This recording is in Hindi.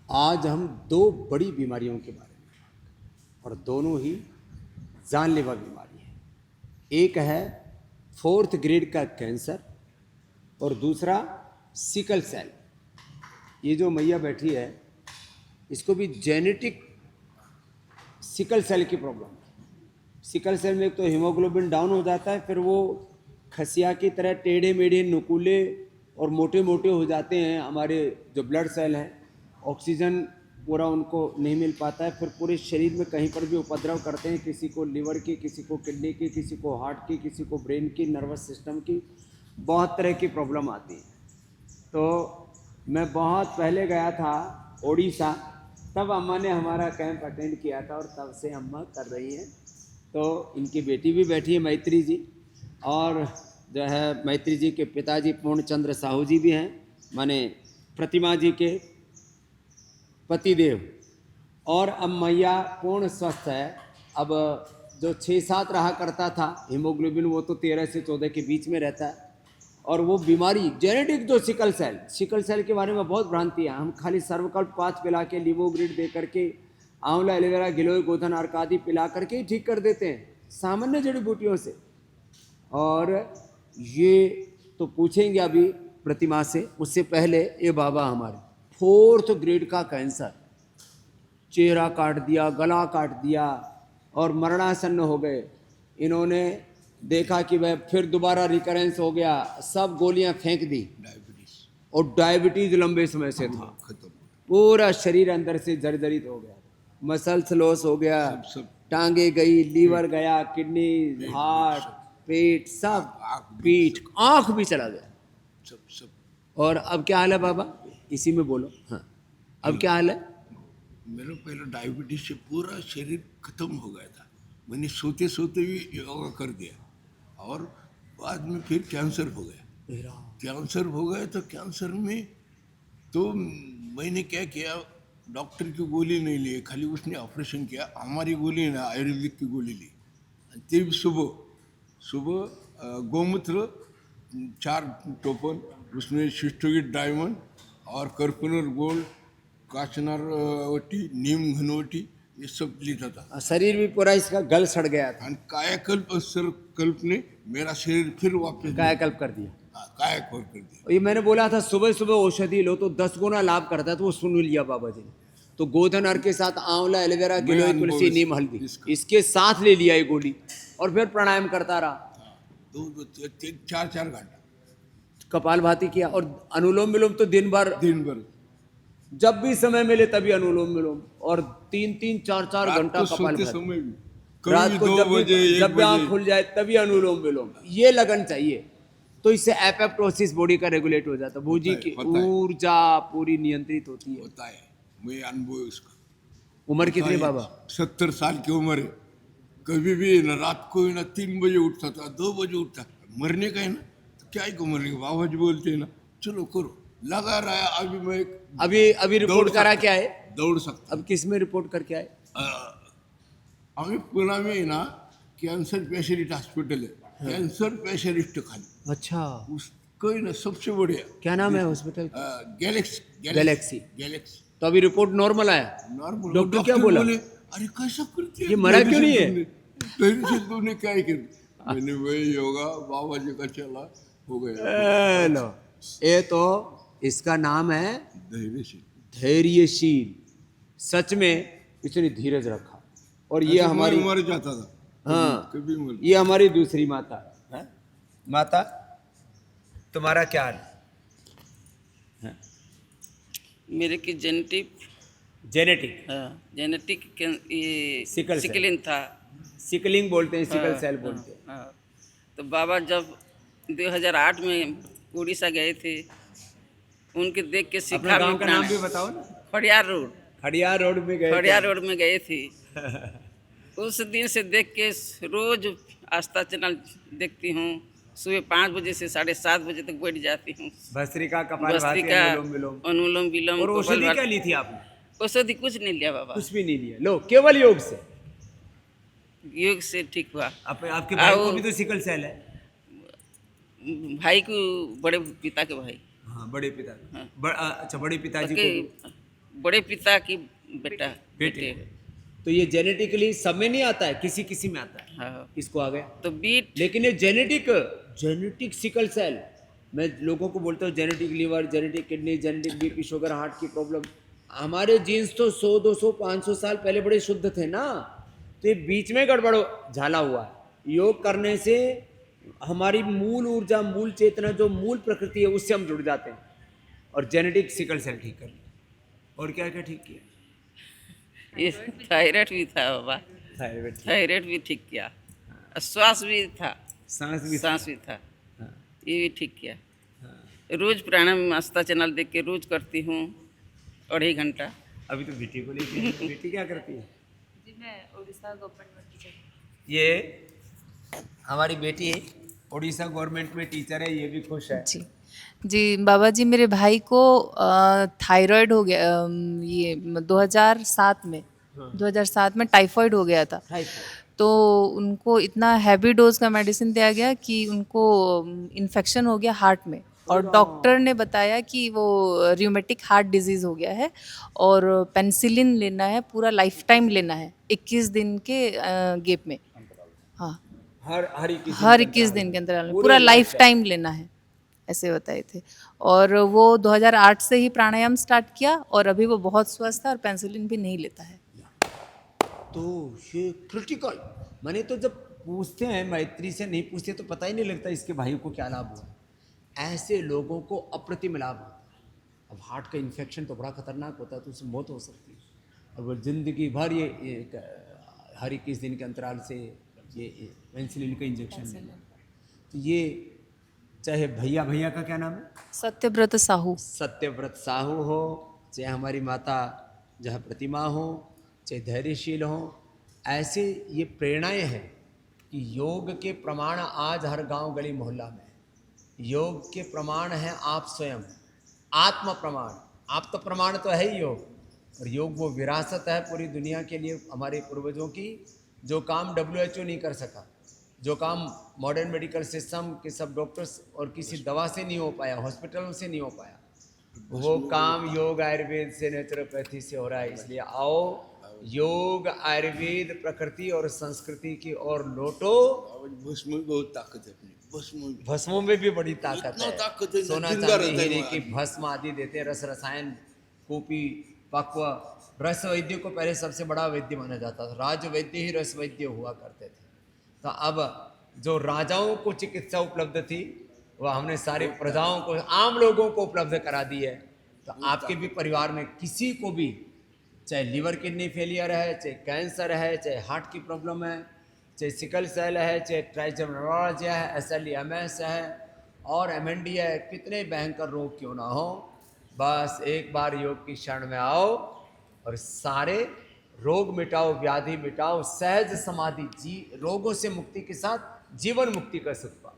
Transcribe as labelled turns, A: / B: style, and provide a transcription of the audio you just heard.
A: आज हम दो बड़ी बीमारियों के बारे में, और दोनों ही जानलेवा बीमारी है। एक है 4th ग्रेड का कैंसर और दूसरा सिकल सेल। ये जो मैया बैठी है इसको भी जेनेटिक सिकल सेल की प्रॉब्लम है। सिकल सेल में एक तो हीमोग्लोबिन डाउन हो जाता है, फिर वो खसिया की तरह टेढ़े मेढ़े नुकीले और मोटे मोटे हो जाते हैं। हमारे जो ब्लड सेल हैं, ऑक्सीजन पूरा उनको नहीं मिल पाता है, फिर पूरे शरीर में कहीं पर भी उपद्रव करते हैं। किसी को लिवर की, किसी को किडनी की, किसी को हार्ट की, किसी को ब्रेन की, नर्वस सिस्टम की, बहुत तरह की प्रॉब्लम आती है। तो मैं बहुत पहले गया था ओडिशा, तब अम्मा ने हमारा कैंप अटेंड किया था और तब से अम्मा कर रही हैं। तो इनकी बेटी भी बैठी है मैत्री जी, और जो है मैत्री जी के पिताजी पूर्णचंद्र साहू जी भी हैं, माने प्रतिमा जी के पतिदेव। और अब मैया पूर्ण स्वस्थ है। अब जो 6-7 रहा करता था हीमोग्लोबिन, वो तो 13 से 14 के बीच में रहता है। और वो बीमारी जेनेटिक जो सिकल सेल के बारे में बहुत भ्रांति है। हम खाली सर्वकल्प 5 पिला के, लिवोग्रिड दे करके, आंवला, एलोवेरा, गिलोय, गोधन अर्क आदि पिला करके ही ठीक कर देते हैं सामान्य जड़ी बूटियों से। और ये तो पूछेंगे अभी प्रतिमा से, उससे पहले ये बाबा हमारे 4th ग्रेड का कैंसर, चेहरा काट दिया, गला काट दिया और मरणासन्न हो गए। इन्होंने देखा कि वह फिर दोबारा रिकरेंस हो गया, सब गोलियां फेंक दी। और डायबिटीज लंबे समय से था, पूरा शरीर अंदर से जर्जरित हो गया, मसल्स लॉस हो गया, टांगे गई, लीवर गया, किडनी, हार्ट, पेट, सब, पीठ, आंख भी चला गया सब। और अब क्या हाल है बाबा, इसी में बोलो। हाँ, अब क्या हाल है?
B: मेरा पहले डायबिटीज से पूरा शरीर खत्म हो गया था। मैंने सोते सोते भी योगा कर दिया और बाद में फिर कैंसर हो गया। कैंसर हो गया तो कैंसर में तो मैंने क्या किया, डॉक्टर की गोली नहीं ली, खाली उसने ऑपरेशन किया। हमारी गोली ना, आयुर्वेदिक की गोली ली। तब सुबह गोमूत्र 4 टोपन, उसमें सिस्टोगिट डायमंड और कर्पूनर गोल्ड, काचनारवटी, नीम घनवटी, ये सब लेता था।
A: शरीर भी पूरा इसका गल सड़ गया था।
B: और कायाकल्प कल्प ने मेरा शरीर फिर वापस
A: कायाकल्प कर दिया।
B: कायाकल्प कर दिया।
A: ये मैंने बोला था सुबह सुबह औषधि लो तो 10 गुना लाभ करता है, तो वो सुन लिया बाबा जी ने। तो गोधन अर्क के साथ आंवला, एलोवेरा, गिलोय, तुलसी, नीम, हल्दी, इसके साथ ले लिया ये गोली, और फिर प्राणायाम करता रहा
B: 4 घंटा
A: कपाल भाती किया, और अनुलोम विलोम तो दिन भर जब भी समय मिले तभी अनुलोम विलोम, और 3-3, 4-4 घंटा कपाल भाती। रात को जब भी आँख खुल जाए तभी अनुलोम विलोम। ये लगन चाहिए, तो इससे एपेप्टोसिस बॉडी का रेगुलेट हो जाता है, बूझी की ऊर्जा पूरी नियंत्रित होती है।
B: होता है, मैं अनुभव उसका।
A: उम्र कितनी बाबा?
B: 70 साल की उम्र है। कभी भी ना रात को ना 3 बजे उठता था, 2 बजे उठता। मरने का है ना, तो क्या ही को मरने का, बाबा जी बोलते हैं ना, चलो करो, लगा रहा है। अभी मैं
A: अभी रिपोर्ट करा क्या है?
B: दौड़ सकता।
A: अब किस में रिपोर्ट करके आए?
B: हमें पुणे में ना कैंसर स्पेशलिस्ट हॉस्पिटल है, कैंसर स्पेशलिस्ट खाली।
A: अच्छा,
B: उसको ना सबसे बढ़िया।
A: क्या नाम है हॉस्पिटल?
B: गैलेक्सी।
A: तो अभी रिपोर्ट नॉर्मल आया?
B: नॉर्मल।
A: डॉक्टर क्या बोला?
B: अरे कैसा करती है,
A: ये मरा क्यों नहीं है?
B: तूने क्या ही कर, मैंने वही योगा बाबा जी का चला, हो गया।
A: लो, ये तो इसका नाम है धैर्यशील। सच में इसने धीरज रखा। और ये हमारी
B: मर जाता था।
A: हाँ,
B: कभी
A: ये हमारी दूसरी माता है। माता, तुम्हारा क्या हाल है?
C: मेरे की जेनेटिक ये सिकलिंग था।
A: सिकलिंग बोलते हैं, सिकल सेल बोलते हैं।
C: तो बाबा जब 2008 में उड़ीसा गए थे, उनके देख के सीखा।
A: अपने गांव का नाम भी बताओ ना।
C: खड़ियार रोड में गए थे। उस दिन से देख के रोज आस्था चैनल देखती हूँ। सुबह 5 बजे से 7:30 बजे तक बैठ जाती हूँ।
A: भस्त्रिका, कपालभाति,
C: अनुलोम विलोम।
A: और औषधि क्या ली थी आपने?
C: औषधि कुछ नहीं लिया बाबा,
A: कुछ भी नहीं लिया। लो, केवल योग से
C: ठीक हुआ।
A: आपके भाई को भी तो सिकल सेल है?
C: भाई को, बड़े पिता के भाई।
A: हाँ, बड़े पिता। अच्छा, बड़े पिताजी को
C: बड़े पिता की बेटा
A: बेटे। तो ये जेनेटिकली सब में नहीं आता है, किसी किसी में आता है।
C: हाँ।
A: इसको आ गया,
C: तो बीट
A: लेकिन ये जेनेटिक सिकल सेल, मैं लोगों को बोलता हूँ genetic liver, genetic kidney, genetic BP, sugar, heart की प्रॉब्लम, हमारे जीन्स तो 100 200 500 साल पहले बड़े शुद्ध थे ना, तो ये बीच में गड़बड़ झाला हुआ है। योग करने से हमारी मूल ऊर्जा, मूल चेतना, जो मूल प्रकृति है उससे हम जुड़ जाते हैं और जेनेटिक सिकल सेल ठीक कर लिया। और क्या क्या ठीक किया?
C: ये थायराइड भी था बाबा,
A: थायराइड,
C: थायराइड भी ठीक किया, श्वास भी था,
A: सांस
C: भी था,
A: हाँ,
C: ये भी ठीक किया। रोज प्राणायाम आस्था चैनल देख के रोज करती हूँ 2.5 घंटा।
A: अभी तो बेटी को लेके, बेटी क्या करती है?
D: जी मैं उड़ीसा गवर्नमेंट में टीचर।
A: ये हमारी बेटी उड़ीसा गवर्नमेंट में टीचर है, ये भी खुश है।
D: जी जी बाबा जी, मेरे भाई को थायराइड हो गया, ये 2007 में 2007 में टाइफाइड हो गया था। तो उनको इतना हैवी डोज का मेडिसिन दिया गया कि उनको इन्फेक्शन हो गया हार्ट में, और डॉक्टर ने बताया कि वो रियूमेटिक हार्ट डिजीज़ हो गया है और पेनिसिलिन लेना है, पूरा लाइफ टाइम लेना है 21 दिन के गैप में। हाँ, हर 21 दिन के अंतराल में पूरा लाइफ टाइम लेना है, ऐसे बताए थे। और वो 2008 से ही प्राणायाम स्टार्ट किया और अभी वो बहुत स्वस्थ है और पेनिसिलिन भी नहीं लेता है।
A: तो ये क्रिटिकल, मैंने तो जब पूछते हैं मैत्री से, नहीं पूछते तो पता ही नहीं लगता इसके भाई को क्या लाभ हुआ। ऐसे लोगों को अप्रतिम लाभ होता है। अब हार्ट का इन्फेक्शन तो बड़ा खतरनाक होता है, तो उससे मौत हो सकती है, और वो जिंदगी भर ये हर 21 दिन के अंतराल से ये पेनिसिलिन का इंजेक्शन लेना। तो ये चाहे भैया का क्या नाम है?
D: सत्यव्रत साहू।
A: सत्यव्रत साहू हो, चाहे हमारी माता जहाँ प्रतिमा हो, चाहे धैर्यशील हो, ऐसे ये प्रेरणाएं हैं कि योग के प्रमाण आज हर गांव गली मोहल्ला में। योग के प्रमाण हैं आप स्वयं, आत्म प्रमाण। आप तो प्रमाण तो है ही योग, और योग वो विरासत है पूरी दुनिया के लिए हमारे पूर्वजों की, जो काम WHO नहीं कर सका, जो काम मॉडर्न मेडिकल सिस्टम के सब डॉक्टर्स और किसी दवा से नहीं हो पाया, हॉस्पिटलों से नहीं हो पाया, वो काम योग आयुर्वेद से, नेचुरोपैथी से हो रहा है। इसलिए आओ, योग, आयुर्वेद, प्रकृति और संस्कृति की ओर लौटो।
B: भस्म में बहुत ताकत है अपनी,
A: भस्मों में भी बड़ी ताकत
B: इतना
A: है।
B: ताकत है,
A: सोना
B: जिंदा
A: चांदी
B: रहता है
A: हीरे
B: वो
A: की भस्म आदि देते हैं, रस रसायन, कूपी, पक्व। रस वैद्य को पहले सबसे बड़ा वैद्य माना जाता था, राज वैद्य ही रस वैद्य हुआ करते थे। तो अब जो राजाओं को चिकित्सा उपलब्ध थी, वह हमने सारी प्रजाओं को, आम लोगों को उपलब्ध करा दी है। तो आपके भी परिवार में किसी को भी, चाहे लीवर किडनी फेलियर है, चाहे कैंसर है, चाहे हार्ट की प्रॉब्लम है, चाहे सिकल सेल है, चाहे ट्राइसोमियालजिया है, SLE है और MND है, कितने भयंकर रोग क्यों ना हो, बस एक बार योग की शरण में आओ और सारे रोग मिटाओ, व्याधि मिटाओ, सहज समाधि, रोगों से मुक्ति के साथ जीवन मुक्ति का सुख पाओ।